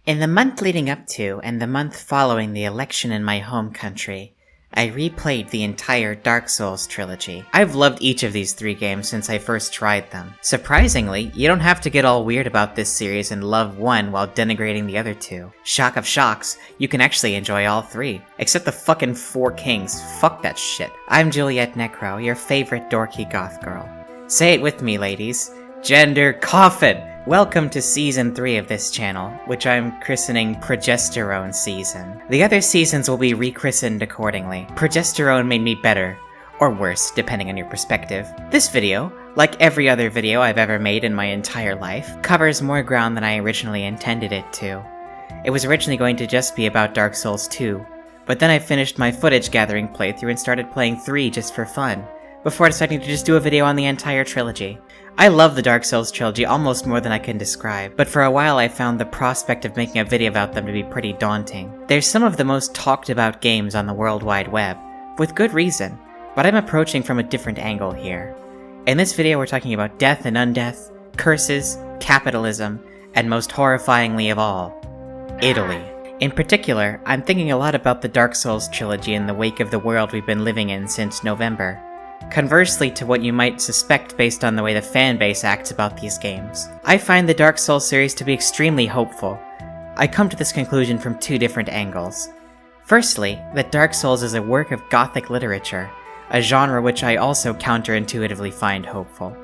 In the month leading up to and the month following the election in my home country, I replayed the entire Dark Souls trilogy. I've loved each of these 3 games since I first tried them. Surprisingly, you don't have to get all weird about this series and love one while denigrating the other 2. Shock of shocks, you can actually enjoy all 3. Except the fucking 4 kings, fuck that shit. I'm Juliet Necro, your favorite dorky goth girl. Say it with me, ladies. Gender coffin! Welcome to Season 3 of this channel, which I'm christening Progesterone Season. The other seasons will be rechristened accordingly. Progesterone made me better, or worse, depending on your perspective. This video, like every other video I've ever made in my entire life, covers more ground than I originally intended it to. It was originally going to just be about Dark Souls 2, but then I finished my footage gathering playthrough and started playing 3 just for fun, before deciding to just do a video on the entire trilogy. I love the Dark Souls trilogy almost more than I can describe, but for a while I found the prospect of making a video about them to be pretty daunting. They're some of the most talked about games on the World Wide Web, with good reason, but I'm approaching from a different angle here. In this video we're talking about death and undeath, curses, capitalism, and most horrifyingly of all, Italy. In particular, I'm thinking a lot about the Dark Souls trilogy in the wake of the world we've been living in since November. Conversely to what you might suspect based on the way the fanbase acts about these games, I find the Dark Souls series to be extremely hopeful. I come to this conclusion from 2 different angles. Firstly, that Dark Souls is a work of Gothic literature, a genre which I also counterintuitively find hopeful.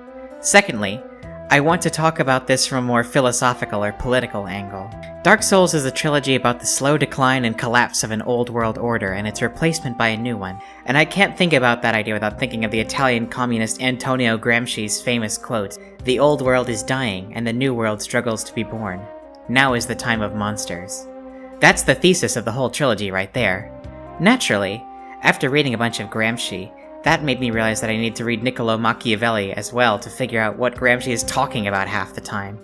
Secondly, I want to talk about this from a more philosophical or political angle. Dark Souls is a trilogy about the slow decline and collapse of an old world order and its replacement by a new one, and I can't think about that idea without thinking of the Italian communist Antonio Gramsci's famous quote, "The old world is dying and the new world struggles to be born. Now is the time of monsters." That's the thesis of the whole trilogy right there. Naturally, after reading a bunch of Gramsci, that made me realize that I need to read Niccolo Machiavelli as well to figure out what Gramsci is talking about half the time.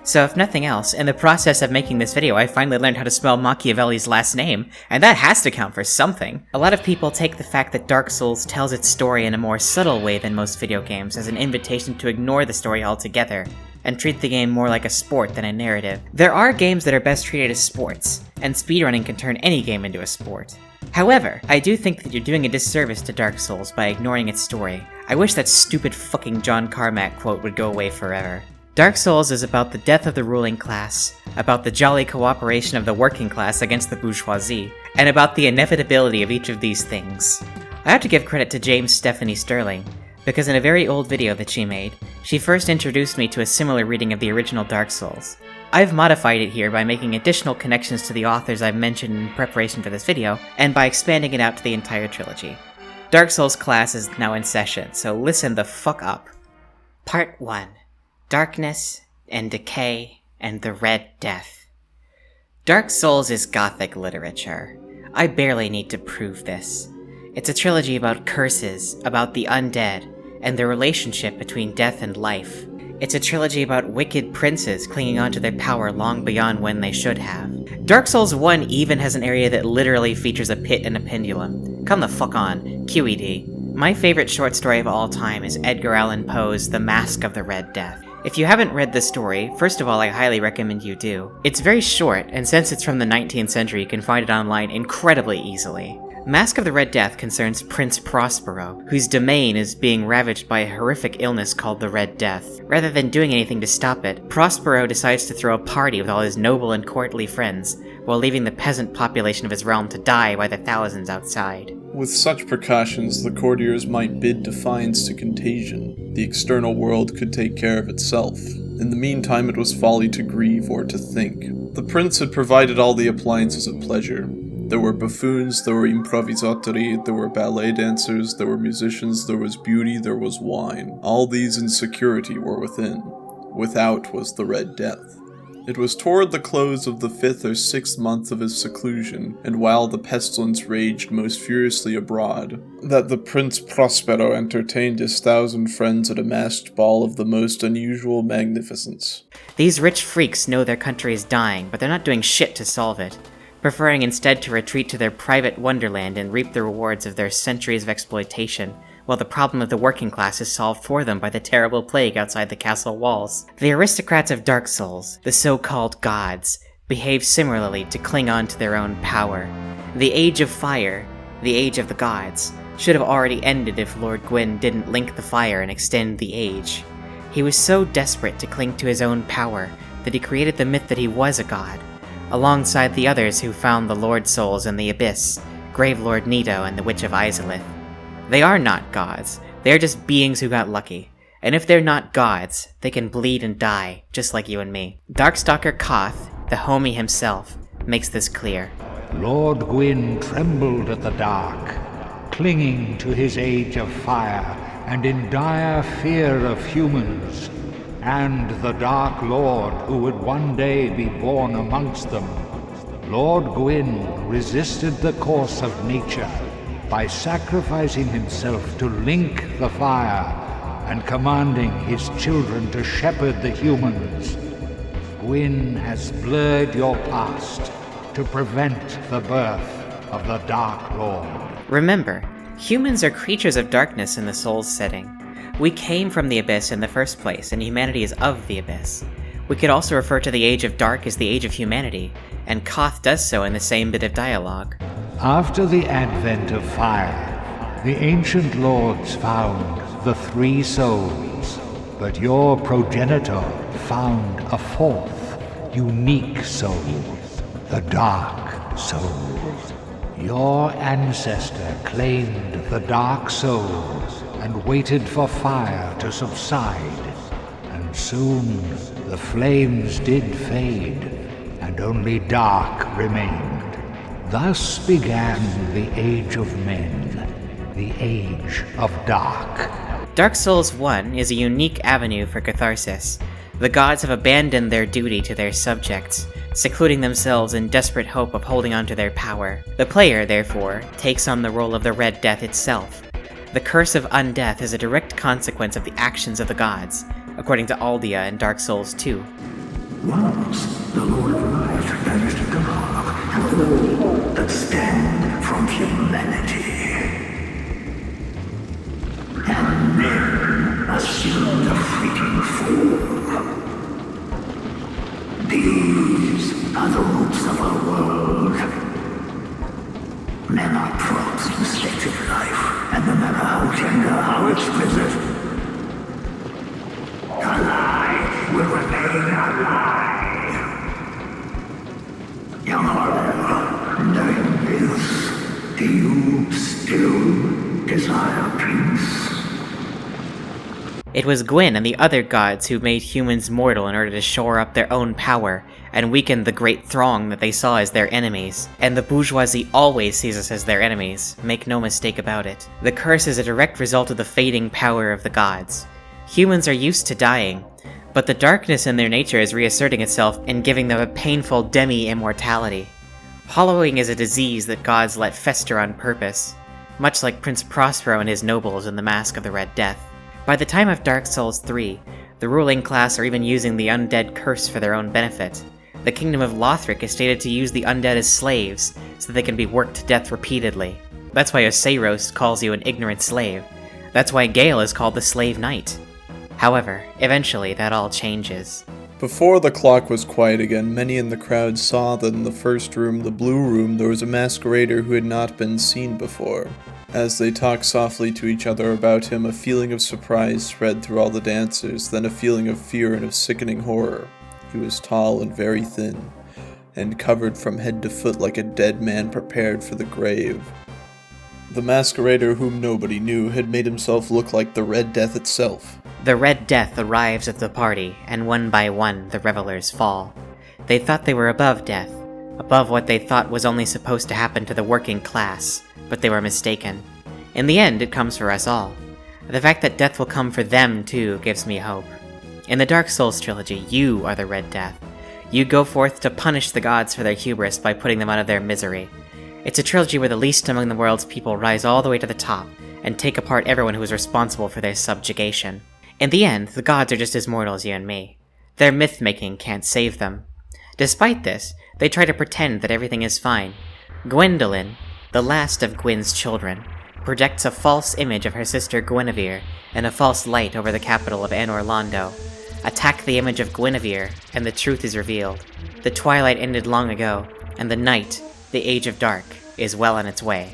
So if nothing else, in the process of making this video I finally learned how to spell Machiavelli's last name, and that has to count for something. A lot of people take the fact that Dark Souls tells its story in a more subtle way than most video games as an invitation to ignore the story altogether, and treat the game more like a sport than a narrative. There are games that are best treated as sports, and speedrunning can turn any game into a sport. However, I do think that you're doing a disservice to Dark Souls by ignoring its story. I wish that stupid fucking John Carmack quote would go away forever. Dark Souls is about the death of the ruling class, about the jolly cooperation of the working class against the bourgeoisie, and about the inevitability of each of these things. I have to give credit to James Stephanie Sterling, because in a very old video that she made, she first introduced me to a similar reading of the original Dark Souls. I've modified it here by making additional connections to the authors I've mentioned in preparation for this video, and by expanding it out to the entire trilogy. Dark Souls class is now in session, so listen the fuck up. Part 1. Darkness, and Decay, and the Red Death. Dark Souls is Gothic literature. I barely need to prove this. It's a trilogy about curses, about the undead, and the relationship between death and life. It's a trilogy about wicked princes clinging onto their power long beyond when they should have. Dark Souls 1 even has an area that literally features a pit and a pendulum. Come the fuck on, QED. My favorite short story of all time is Edgar Allan Poe's The Mask of the Red Death. If you haven't read the story, first of all I highly recommend you do. It's very short, and since it's from the 19th century you can find it online incredibly easily. Mask of the Red Death concerns Prince Prospero, whose domain is being ravaged by a horrific illness called the Red Death. Rather than doing anything to stop it, Prospero decides to throw a party with all his noble and courtly friends, while leaving the peasant population of his realm to die by the thousands outside. With such precautions, the courtiers might bid defiance to contagion. The external world could take care of itself. In the meantime, it was folly to grieve or to think. The prince had provided all the appliances of pleasure. There were buffoons, there were improvisatori, there were ballet dancers, there were musicians, there was beauty, there was wine. All these in security were within. Without was the Red Death. It was toward the close of the 5th or 6th month of his seclusion, and while the pestilence raged most furiously abroad, that the Prince Prospero entertained his 1,000 friends at a masked ball of the most unusual magnificence. These rich freaks know their country is dying, but they're not doing shit to solve it, preferring instead to retreat to their private wonderland and reap the rewards of their centuries of exploitation, while the problem of the working class is solved for them by the terrible plague outside the castle walls. The aristocrats of Dark Souls, the so-called gods, behave similarly to cling on to their own power. The Age of Fire, the Age of the Gods, should have already ended if Lord Gwyn didn't link the fire and extend the age. He was so desperate to cling to his own power that he created the myth that he was a god, alongside the others who found the Lord Souls in the Abyss, Gravelord Nito and the Witch of Izalith. They are not gods, they are just beings who got lucky. And if they're not gods, they can bleed and die, just like you and me. Darkstalker Koth, the homie himself, makes this clear. Lord Gwyn trembled at the dark, clinging to his age of fire, and in dire fear of humans, and the Dark Lord who would one day be born amongst them. Lord Gwyn resisted the course of nature by sacrificing himself to link the fire and commanding his children to shepherd the humans. Gwyn has blurred your past to prevent the birth of the Dark Lord. Remember, humans are creatures of darkness in the Souls setting. We came from the Abyss in the first place, and humanity is of the Abyss. We could also refer to the Age of Dark as the Age of Humanity, and Koth does so in the same bit of dialogue. After the advent of fire, the ancient lords found the three souls, but your progenitor found a fourth, unique soul, the Dark Soul. Your ancestor claimed the Dark Soul and waited for fire to subside, and soon the flames did fade, and only dark remained. Thus began the Age of Men, the Age of Dark. Dark Souls 1 is a unique avenue for catharsis. The gods have abandoned their duty to their subjects, secluding themselves in desperate hope of holding on to their power. The player, therefore, takes on the role of the Red Death itself. The curse of undeath is a direct consequence of the actions of the gods, according to Aldia in Dark Souls 2. Once the Lord of Light banished dark and all that stand from humanity. And men assumed a fleeting form. These are the roots of our world. Men are props in state of life, and no matter how tender, how exquisite, alive will remain alive. Young Harlow, knowing this, do you still desire peace? It was Gwyn and the other gods who made humans mortal in order to shore up their own power and weaken the great throng that they saw as their enemies. And the bourgeoisie always sees us as their enemies, make no mistake about it. The curse is a direct result of the fading power of the gods. Humans are used to dying, but the darkness in their nature is reasserting itself and giving them a painful demi-immortality. Hollowing is a disease that gods let fester on purpose, much like Prince Prospero and his nobles in the Mask of the Red Death. By the time of Dark Souls 3, the ruling class are even using the undead curse for their own benefit. The Kingdom of Lothric is stated to use the undead as slaves, so they can be worked to death repeatedly. That's why Oseiros calls you an ignorant slave. That's why Gale is called the Slave Knight. However, eventually that all changes. Before the clock was quiet again, many in the crowd saw that in the first room, the blue room, there was a masquerader who had not been seen before. As they talked softly to each other about him, a feeling of surprise spread through all the dancers, then a feeling of fear and of sickening horror. He was tall and very thin, and covered from head to foot like a dead man prepared for the grave. The masquerader, whom nobody knew, had made himself look like the Red Death itself. The Red Death arrives at the party, and one by one the revelers fall. They thought they were above death, above what they thought was only supposed to happen to the working class, but they were mistaken. In the end, it comes for us all. The fact that death will come for them, too, gives me hope. In the Dark Souls trilogy, you are the Red Death. You go forth to punish the gods for their hubris by putting them out of their misery. It's a trilogy where the least among the world's people rise all the way to the top, and take apart everyone who is responsible for their subjugation. In the end, the gods are just as mortal as you and me. Their myth-making can't save them. Despite this, they try to pretend that everything is fine. Gwyndolin, the last of Gwyn's children, projects a false image of her sister Guinevere and a false light over the capital of Anor Londo. Attack the image of Guinevere, and the truth is revealed. The twilight ended long ago, and the night, the age of dark, is well on its way.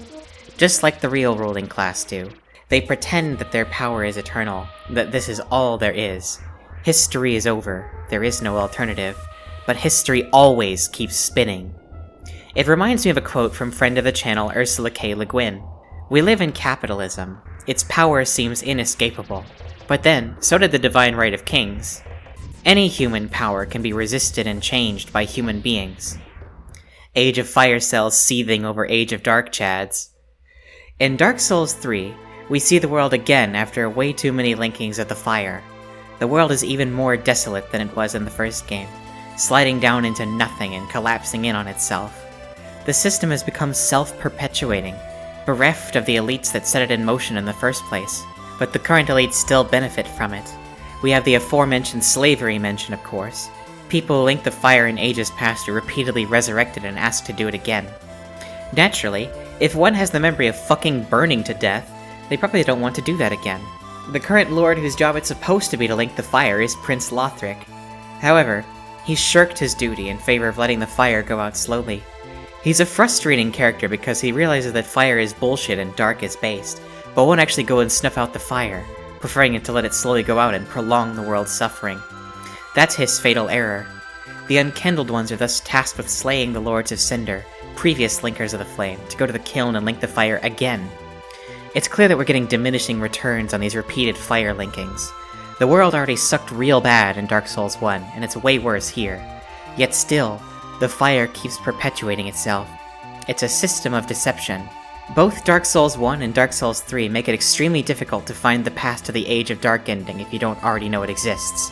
Just like the real ruling class do. They pretend that their power is eternal, that this is all there is. History is over, there is no alternative, but history always keeps spinning. It reminds me of a quote from friend of the channel Ursula K. Le Guin. We live in capitalism. Its power seems inescapable. But then, so did the divine right of kings. Any human power can be resisted and changed by human beings. Age of Fire cells seething over Age of Dark chads. In Dark Souls 3, we see the world again after way too many linkings of the fire. The world is even more desolate than it was in the first game, sliding down into nothing and collapsing in on itself. The system has become self-perpetuating, bereft of the elites that set it in motion in the first place, but the current elites still benefit from it. We have the aforementioned slavery mention, of course. People who linked the fire in ages past are repeatedly resurrected and asked to do it again. Naturally, if one has the memory of fucking burning to death, they probably don't want to do that again. The current lord whose job it's supposed to be to link the fire is Prince Lothric. However, he shirked his duty in favor of letting the fire go out slowly. He's a frustrating character because he realizes that fire is bullshit and dark is based, but won't actually go and snuff out the fire, preferring it to let it slowly go out and prolong the world's suffering. That's his fatal error. The Unkindled Ones are thus tasked with slaying the Lords of Cinder, previous linkers of the flame, to go to the kiln and link the fire again. It's clear that we're getting diminishing returns on these repeated fire linkings. The world already sucked real bad in Dark Souls 1, and it's way worse here. Yet still, the fire keeps perpetuating itself. It's a system of deception. Both Dark Souls 1 and Dark Souls 3 make it extremely difficult to find the path to the Age of Dark ending if you don't already know it exists.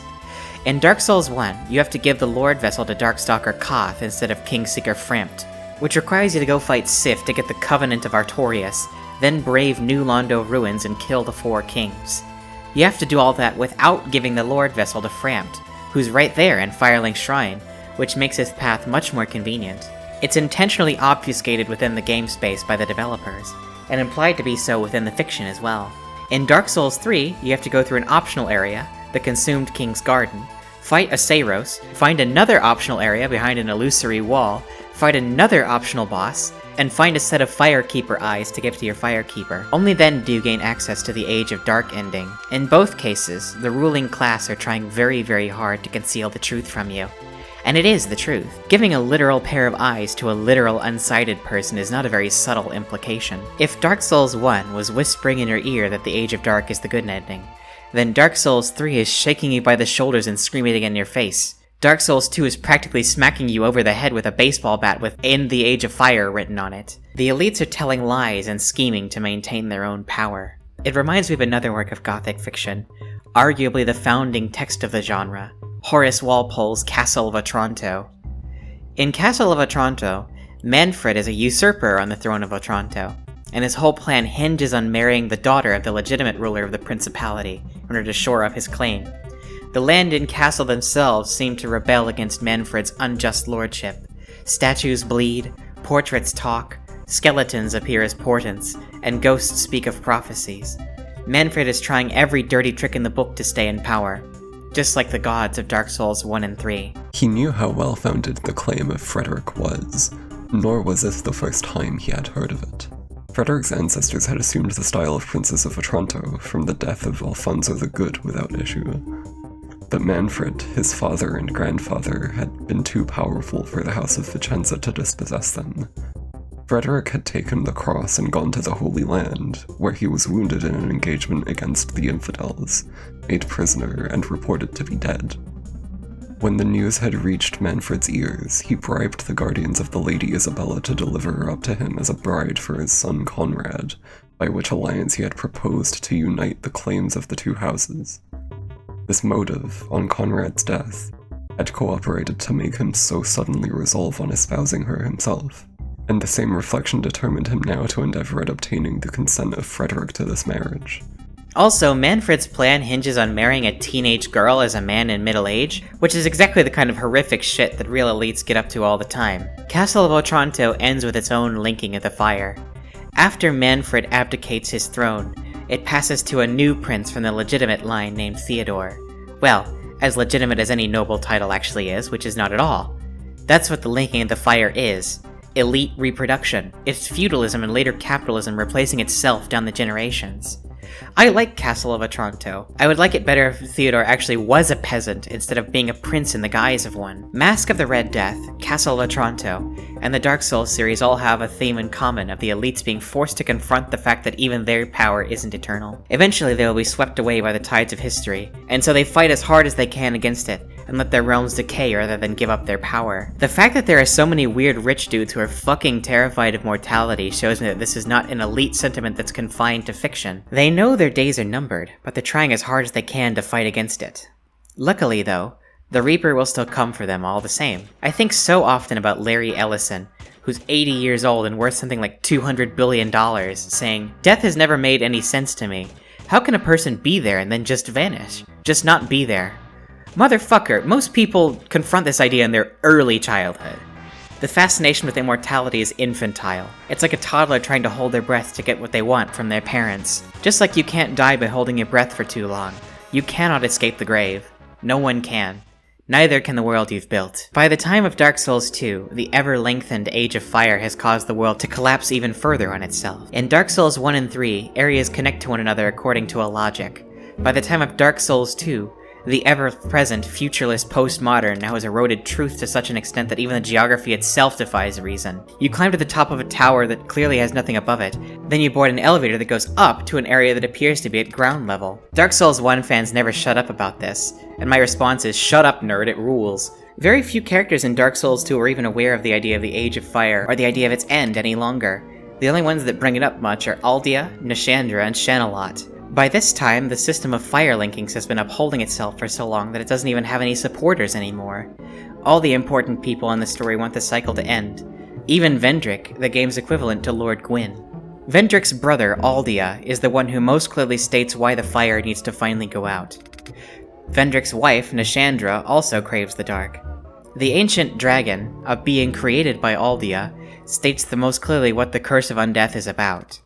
In Dark Souls 1, you have to give the Lord Vessel to Darkstalker Koth instead of Kingseeker Frampt, which requires you to go fight Sif to get the Covenant of Artorias, then brave New Londo ruins and kill the 4 kings. You have to do all that without giving the Lord Vessel to Frampt, who's right there in Firelink Shrine, which makes his path much more convenient. It's intentionally obfuscated within the game space by the developers, and implied to be so within the fiction as well. In Dark Souls 3, you have to go through an optional area, the Consumed King's Garden, fight a Seiros, find another optional area behind an illusory wall, fight another optional boss, and find a set of Firekeeper eyes to give to your Firekeeper. Only then do you gain access to the Age of Dark ending. In both cases, the ruling class are trying very, very hard to conceal the truth from you. And it is the truth. Giving a literal pair of eyes to a literal unsighted person is not a very subtle implication. If Dark Souls 1 was whispering in your ear that the Age of Dark is the good ending, then Dark Souls 3 is shaking you by the shoulders and screaming in your face. Dark Souls 2 is practically smacking you over the head with a baseball bat with "End the Age of Fire" written on it. The elites are telling lies and scheming to maintain their own power. It reminds me of another work of Gothic fiction, arguably the founding text of the genre, Horace Walpole's Castle of Otranto. In Castle of Otranto, Manfred is a usurper on the throne of Otranto, and his whole plan hinges on marrying the daughter of the legitimate ruler of the principality in order to shore up his claim. The land and castle themselves seem to rebel against Manfred's unjust lordship. Statues bleed, portraits talk, skeletons appear as portents, and ghosts speak of prophecies. Manfred is trying every dirty trick in the book to stay in power, just like the gods of Dark Souls 1 and 3. He knew how well-founded the claim of Frederick was, nor was this the first time he had heard of it. Frederick's ancestors had assumed the style of Princess of Otranto from the death of Alfonso the Good without issue. But Manfred, his father and grandfather, had been too powerful for the House of Vicenza to dispossess them. Frederick had taken the cross and gone to the Holy Land, where he was wounded in an engagement against the infidels, made prisoner, and reported to be dead. When the news had reached Manfred's ears, he bribed the guardians of the Lady Isabella to deliver her up to him as a bride for his son Conrad, by which alliance he had proposed to unite the claims of the two houses. This motive, on Conrad's death, had cooperated to make him so suddenly resolve on espousing her himself, and the same reflection determined him now to endeavor at obtaining the consent of Frederick to this marriage. Also, Manfred's plan hinges on marrying a teenage girl as a man in middle age, which is exactly the kind of horrific shit that real elites get up to all the time. Castle of Otranto ends with its own linking of the fire. After Manfred abdicates his throne, it passes to a new prince from the legitimate line named Theodore. Well, as legitimate as any noble title actually is, which is not at all. That's what the linking of the fire is. Elite reproduction. It's feudalism and later capitalism replacing itself down the generations. I like Castle of Otranto. I would like it better if Theodore actually was a peasant instead of being a prince in the guise of one. Mask of the Red Death, Castle of Otranto, and the Dark Souls series all have a theme in common of the elites being forced to confront the fact that even their power isn't eternal. Eventually they will be swept away by the tides of history, and so they fight as hard as they can against it, and let their realms decay rather than give up their power. The fact that there are so many weird rich dudes who are fucking terrified of mortality shows me that this is not an elite sentiment that's confined to fiction. They know their days are numbered, but they're trying as hard as they can to fight against it. Luckily though, the Reaper will still come for them all the same. I think so often about Larry Ellison, who's 80 years old and worth something like $200 billion, saying, "Death has never made any sense to me. How can a person be there and then just vanish? Just not be there?" Motherfucker, most people confront this idea in their early childhood. The fascination with immortality is infantile. It's like a toddler trying to hold their breath to get what they want from their parents. Just like you can't die by holding your breath for too long, you cannot escape the grave. No one can. Neither can the world you've built. By the time of Dark Souls 2, the ever-lengthened Age of Fire has caused the world to collapse even further on itself. In Dark Souls 1 and 3, areas connect to one another according to a logic. By the time of Dark Souls 2, the ever-present, futureless postmodern now has eroded truth to such an extent that even the geography itself defies reason. You climb to the top of a tower that clearly has nothing above it, then you board an elevator that goes up to an area that appears to be at ground level. Dark Souls 1 fans never shut up about this, and my response is, shut up nerd, it rules. Very few characters in Dark Souls 2 are even aware of the idea of the Age of Fire, or the idea of its end any longer. The only ones that bring it up much are Aldia, Nashandra, and Shanalot. By this time, the system of fire linkings has been upholding itself for so long that it doesn't even have any supporters anymore. All the important people in the story want the cycle to end. Even Vendrick, the game's equivalent to Lord Gwyn. Vendrick's brother, Aldia, is the one who most clearly states why the fire needs to finally go out. Vendrick's wife, Nashandra, also craves the dark. The ancient dragon, a being created by Aldia, states the most clearly what the Curse of Undeath is about.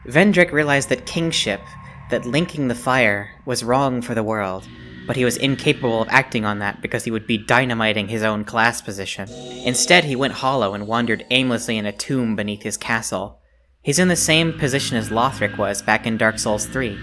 Vendrick realized that kingship, that linking the fire, was wrong for the world, but he was incapable of acting on that because he would be dynamiting his own class position. Instead, he went hollow and wandered aimlessly in a tomb beneath his castle. He's in the same position as Lothric was back in Dark Souls 3.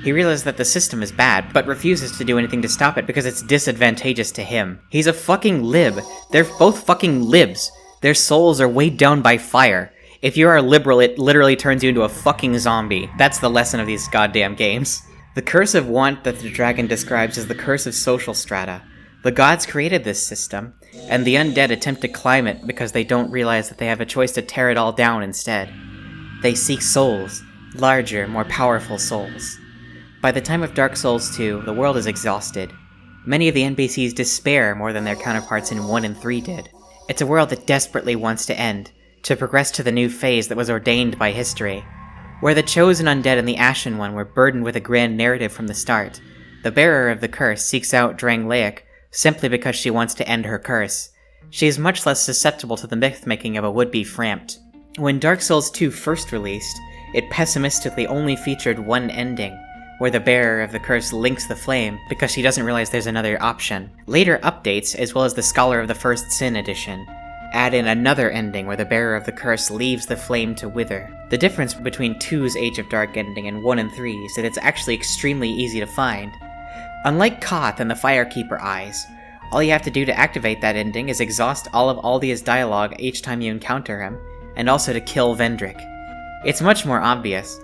He realizes that the system is bad, but refuses to do anything to stop it because it's disadvantageous to him. He's a fucking lib. They're both fucking libs. Their souls are weighed down by fire. If you are a liberal, it literally turns you into a fucking zombie. That's the lesson of these goddamn games. The curse of want that the dragon describes is the curse of social strata. The gods created this system, and the undead attempt to climb it because they don't realize that they have a choice to tear it all down instead. They seek souls, larger, more powerful souls. By the time of Dark Souls 2, the world is exhausted. Many of the NPCs despair more than their counterparts in 1 and 3 did. It's a world that desperately wants to end, to progress to the new phase that was ordained by history. Where the chosen undead and the Ashen One were burdened with a grand narrative from the start, the bearer of the curse seeks out Drangleic simply because she wants to end her curse. She is much less susceptible to the myth-making of a would-be Frampt. When Dark Souls 2 first released, it pessimistically only featured one ending, where the bearer of the curse links the flame because she doesn't realize there's another option. Later updates, as well as the Scholar of the First Sin edition, add in another ending where the bearer of the curse leaves the flame to wither. The difference between 2's Age of Dark ending and 1 and 3 is that it's actually extremely easy to find. Unlike Koth and the Firekeeper Eyes, all you have to do to activate that ending is exhaust all of Aldia's dialogue each time you encounter him, and also to kill Vendrick. It's much more obvious.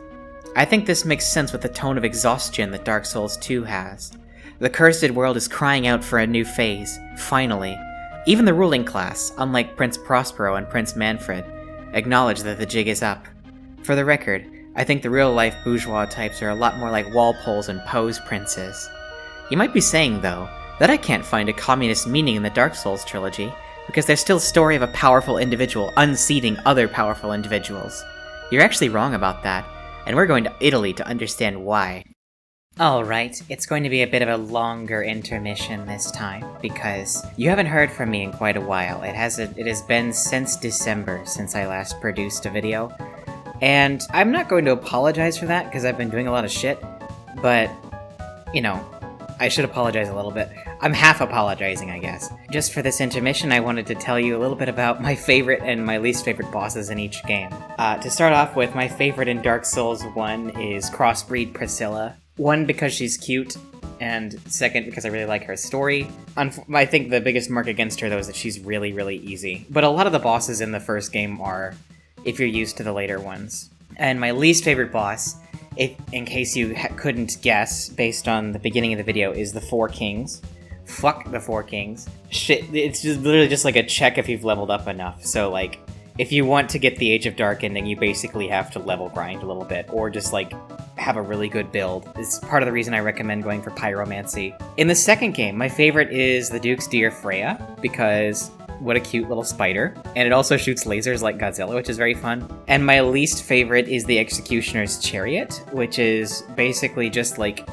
I think this makes sense with the tone of exhaustion that Dark Souls 2 has. The cursed world is crying out for a new phase, finally. Even the ruling class, unlike Prince Prospero and Prince Manfred, acknowledge that the jig is up. For the record, I think the real-life bourgeois types are a lot more like Walpole's and Poe's princes. You might be saying, though, that I can't find a communist meaning in the Dark Souls trilogy, because there's still a story of a powerful individual unseating other powerful individuals. You're actually wrong about that, and we're going to Italy to understand why. Alright, it's going to be a bit of a longer intermission this time, because you haven't heard from me in quite a while. It has been since December since I last produced a video, and I'm not going to apologize for that, because I've been doing a lot of shit, but, you know, I should apologize a little bit. I'm half apologizing, I guess. Just for this intermission, I wanted to tell you a little bit about my favorite and my least favorite bosses in each game. To start off with, my favorite in Dark Souls 1 is Crossbreed Priscilla. One, because she's cute, and second, because I really like her story. I think the biggest mark against her, though, is that she's really, really easy. But a lot of the bosses in the first game are, if you're used to the later ones. And my least favorite boss, in case you couldn't guess, based on the beginning of the video, is the Four Kings. Fuck the Four Kings. Shit, it's just literally just like a check if you've leveled up enough. So, like, if you want to get the Age of Dark ending, you basically have to level grind a little bit, or just, like, have a really good build. It's part of the reason I recommend going for Pyromancy. In the second game, my favorite is the Duke's Deer Freya, because what a cute little spider. And it also shoots lasers like Godzilla, which is very fun. And my least favorite is the Executioner's Chariot, which is basically just like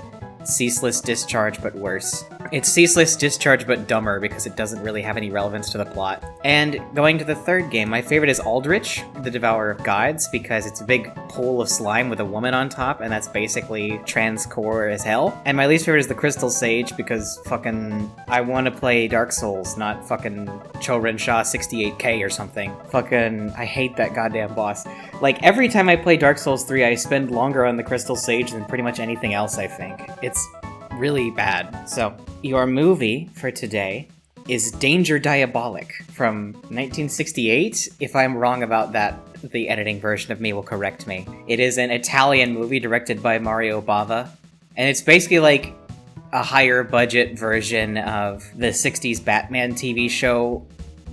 Ceaseless Discharge, but worse. It's Ceaseless Discharge, but dumber, because it doesn't really have any relevance to the plot. And going to the third game, my favorite is Aldrich, the Devourer of Gods, because it's a big pool of slime with a woman on top, and that's basically transcore as hell. And my least favorite is the Crystal Sage, because fucking I want to play Dark Souls, not fucking Choren Shah 68k or something. Fucking, I hate that goddamn boss. Like, every time I play Dark Souls 3, I spend longer on the Crystal Sage than pretty much anything else, I think. It's really bad. So, your movie for today is Danger Diabolic from 1968. If I'm wrong about that, the editing version of me will correct me. It is an Italian movie directed by Mario Bava, and it's basically like a higher budget version of the 60s Batman TV show,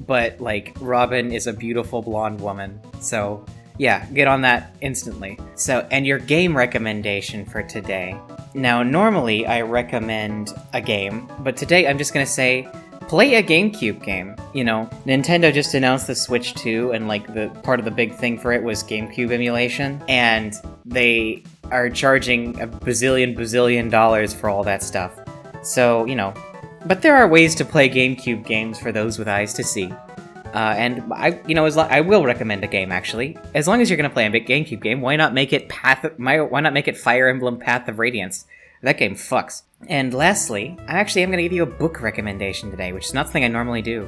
but like Robin is a beautiful blonde woman. So yeah, get on that instantly. So, and your game recommendation for today. Now, normally I recommend a game, but today I'm just gonna say, play a GameCube game. You know, Nintendo just announced the Switch 2, and like the part of the big thing for it was GameCube emulation, and they are charging a bazillion dollars for all that stuff. So, you know, but there are ways to play GameCube games for those with eyes to see. And I will recommend a game, actually. As long as you're gonna play a big GameCube game, why not make it Fire Emblem Path of Radiance? That game fucks. And lastly, I actually am gonna give you a book recommendation today, which is not something I normally do.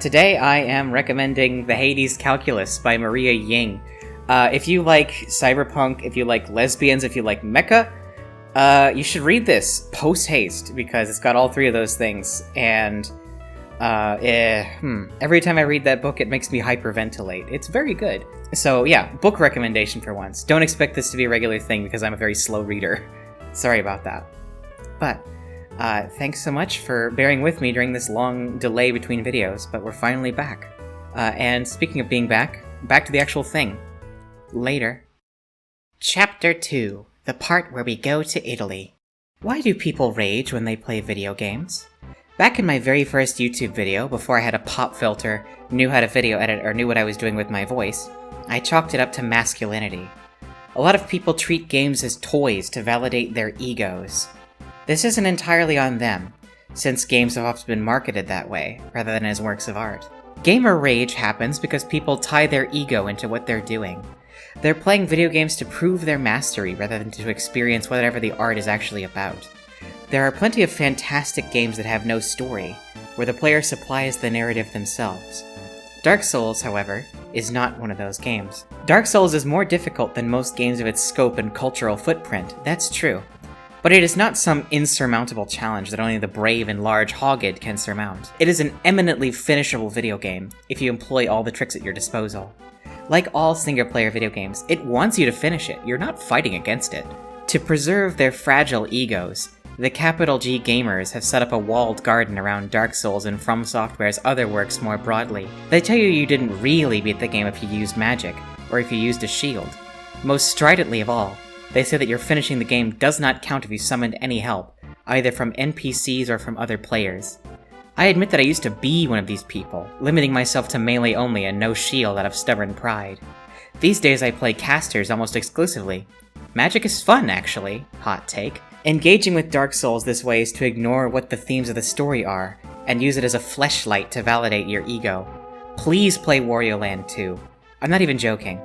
Today I am recommending The Hades Calculus by Maria Ying. If you like cyberpunk, if you like lesbians, if you like mecha, you should read this post-haste, because it's got all three of those things, and every time I read that book, it makes me hyperventilate. It's very good. So yeah, book recommendation for once. Don't expect this to be a regular thing, because I'm a very slow reader. Sorry about that. But, thanks so much for bearing with me during this long delay between videos, but we're finally back. And speaking of being back to the actual thing. Later. Chapter 2, the part where we go to Italy. Why do people rage when they play video games? Back in my very first YouTube video, before I had a pop filter, knew how to video edit, or knew what I was doing with my voice, I chalked it up to masculinity. A lot of people treat games as toys to validate their egos. This isn't entirely on them, since games have often been marketed that way, rather than as works of art. Gamer rage happens because people tie their ego into what they're doing. They're playing video games to prove their mastery, rather than to experience whatever the art is actually about. There are plenty of fantastic games that have no story, where the player supplies the narrative themselves. Dark Souls, however, is not one of those games. Dark Souls is more difficult than most games of its scope and cultural footprint, that's true. But it is not some insurmountable challenge that only the brave and large-hogged can surmount. It is an eminently finishable video game, if you employ all the tricks at your disposal. Like all single-player video games, it wants you to finish it, you're not fighting against it. To preserve their fragile egos, The capital G gamers have set up a walled garden around Dark Souls and From Software's other works more broadly. They tell you didn't really beat the game if you used magic, or if you used a shield. Most stridently of all, they say that your finishing the game does not count if you summoned any help, either from NPCs or from other players. I admit that I used to be one of these people, limiting myself to melee only and no shield out of stubborn pride. These days I play casters almost exclusively. Magic is fun, actually. Hot take. Engaging with Dark Souls this way is to ignore what the themes of the story are, and use it as a fleshlight to validate your ego. Please play Wario Land 2. I'm not even joking.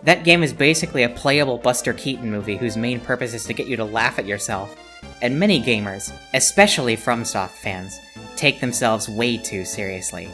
That game is basically a playable Buster Keaton movie whose main purpose is to get you to laugh at yourself. And many gamers, especially FromSoft fans, take themselves way too seriously.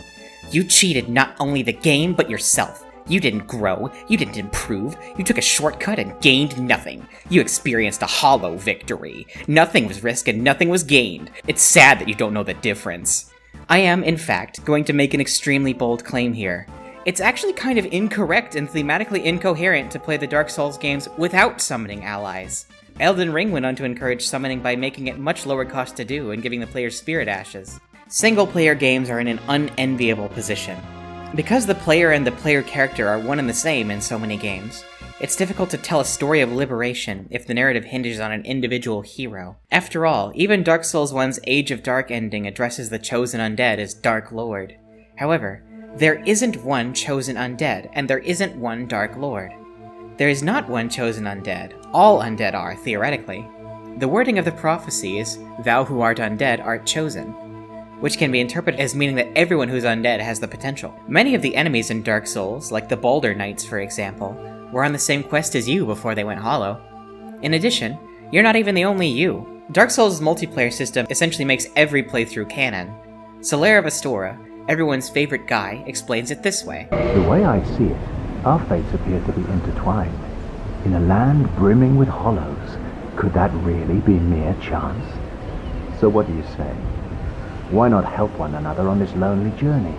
You cheated not only the game, but yourself. You didn't grow, you didn't improve, you took a shortcut and gained nothing. You experienced a hollow victory. Nothing was risked and nothing was gained. It's sad that you don't know the difference. I am, in fact, going to make an extremely bold claim here. It's actually kind of incorrect and thematically incoherent to play the Dark Souls games without summoning allies. Elden Ring went on to encourage summoning by making it much lower cost to do and giving the player spirit ashes. Single-player games are in an unenviable position. Because the player and the player character are one and the same in so many games, it's difficult to tell a story of liberation if the narrative hinges on an individual hero. After all, even Dark Souls 1's Age of Dark ending addresses the chosen undead as Dark Lord. However, there isn't one chosen undead, and there isn't one Dark Lord. There is not one chosen undead. All undead are, theoretically. The wording of the prophecy is, "Thou who art undead art chosen," which can be interpreted as meaning that everyone who's undead has the potential. Many of the enemies in Dark Souls, like the Baldur Knights for example, were on the same quest as you before they went hollow. In addition, you're not even the only you. Dark Souls' multiplayer system essentially makes every playthrough canon. Solaire of Astora, everyone's favorite guy, explains it this way. The way I see it, our fates appear to be intertwined. In a land brimming with hollows, could that really be mere chance? So what do you say? Why not help one another on this lonely journey?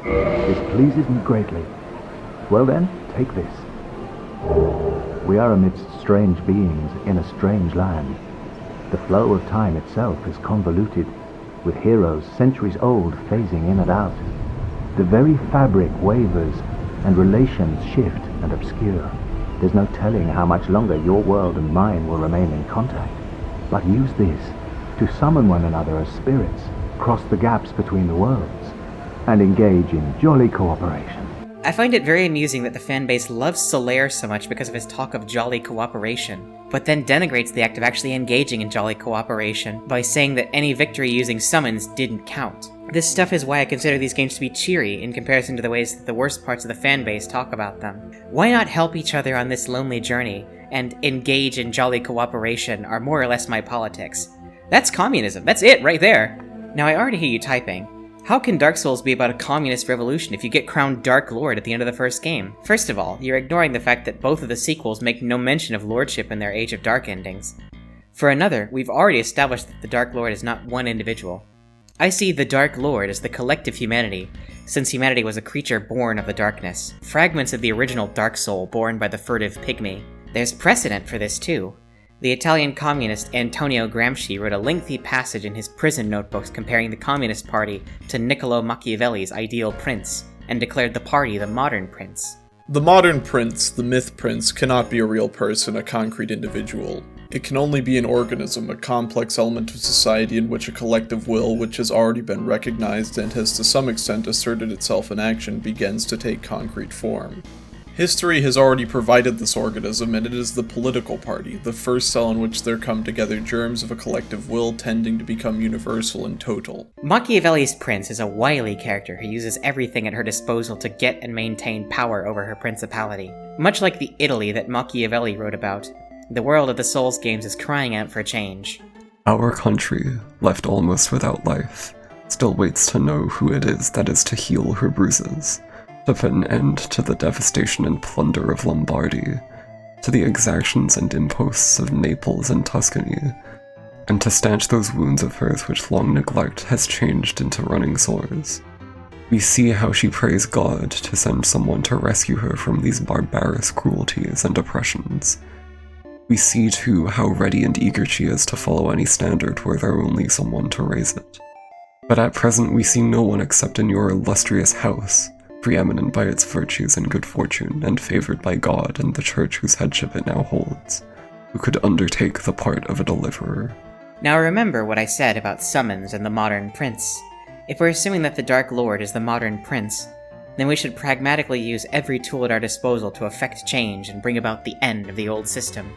This pleases me greatly. Well then, take this. We are amidst strange beings in a strange land. The flow of time itself is convoluted, with heroes centuries old phasing in and out. The very fabric wavers, and relations shift and obscure. There's no telling how much longer your world and mine will remain in contact. But use this to summon one another as spirits, cross the gaps between the worlds, and engage in jolly cooperation. I find it very amusing that the fanbase loves Solaire so much because of his talk of jolly cooperation, but then denigrates the act of actually engaging in jolly cooperation by saying that any victory using summons didn't count. This stuff is why I consider these games to be cheery in comparison to the ways that the worst parts of the fanbase talk about them. Why not help each other on this lonely journey, and engage in jolly cooperation are more or less my politics. That's communism, that's it right there! Now I already hear you typing. How can Dark Souls be about a communist revolution if you get crowned Dark Lord at the end of the first game? First of all, you're ignoring the fact that both of the sequels make no mention of lordship in their Age of Dark endings. For another, we've already established that the Dark Lord is not one individual. I see the Dark Lord as the collective humanity, since humanity was a creature born of the darkness, fragments of the original Dark Soul born by the furtive pygmy. There's precedent for this too. The Italian communist Antonio Gramsci wrote a lengthy passage in his prison notebooks comparing the Communist Party to Niccolò Machiavelli's ideal prince, and declared the party the modern prince. The modern prince, the myth prince, cannot be a real person, a concrete individual. It can only be an organism, a complex element of society in which a collective will, which has already been recognized and has to some extent asserted itself in action, begins to take concrete form. History has already provided this organism, and it is the political party, the first cell in which there come together germs of a collective will tending to become universal and total. Machiavelli's prince is a wily character who uses everything at her disposal to get and maintain power over her principality. Much like the Italy that Machiavelli wrote about, the world of the Souls games is crying out for change. Our country, left almost without life, still waits to know who it is that is to heal her bruises, to put an end to the devastation and plunder of Lombardy, to the exactions and imposts of Naples and Tuscany, and to stanch those wounds of hers which long neglect has changed into running sores. We see how she prays God to send someone to rescue her from these barbarous cruelties and oppressions. We see too how ready and eager she is to follow any standard were there only someone to raise it. But at present we see no one except in your illustrious house, preeminent by its virtues and good fortune, and favored by God and the church whose headship it now holds, who could undertake the part of a deliverer. Now remember what I said about summons and the modern prince. If we're assuming that the Dark Lord is the modern prince, then we should pragmatically use every tool at our disposal to effect change and bring about the end of the old system.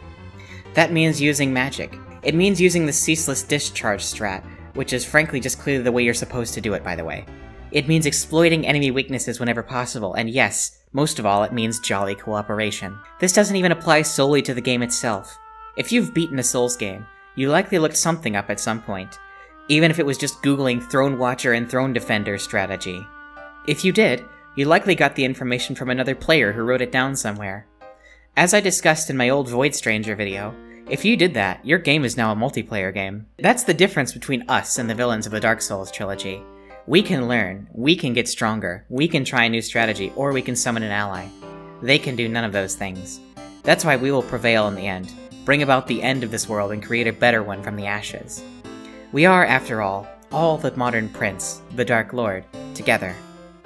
That means using magic. It means using the ceaseless discharge strat, which is frankly just clearly the way you're supposed to do it, by the way. It means exploiting enemy weaknesses whenever possible, and yes, most of all, it means jolly cooperation. This doesn't even apply solely to the game itself. If you've beaten a Souls game, you likely looked something up at some point, even if it was just googling Throne Watcher and Throne Defender strategy. If you did, you likely got the information from another player who wrote it down somewhere. As I discussed in my old Void Stranger video, if you did that, your game is now a multiplayer game. That's the difference between us and the villains of the Dark Souls trilogy. We can learn, we can get stronger, we can try a new strategy, or we can summon an ally. They can do none of those things. That's why we will prevail in the end, bring about the end of this world and create a better one from the ashes. We are, after all the modern prince, the Dark Lord, together.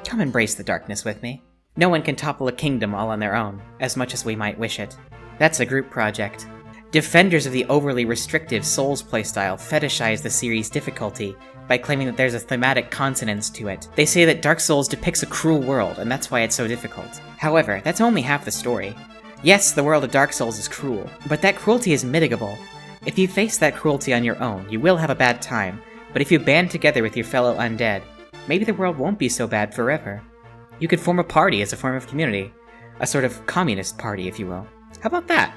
Come embrace the darkness with me. No one can topple a kingdom all on their own, as much as we might wish it. That's a group project. Defenders of the overly restrictive Souls playstyle fetishize the series' difficulty by claiming that there's a thematic consonance to it. They say that Dark Souls depicts a cruel world, and that's why it's so difficult. However, that's only half the story. Yes, the world of Dark Souls is cruel, but that cruelty is mitigable. If you face that cruelty on your own, you will have a bad time, but if you band together with your fellow undead, maybe the world won't be so bad forever. You could form a party as a form of community. A sort of communist party, if you will. How about that?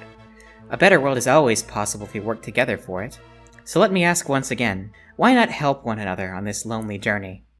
A better world is always possible if we work together for it. So let me ask once again, why not help one another on this lonely journey?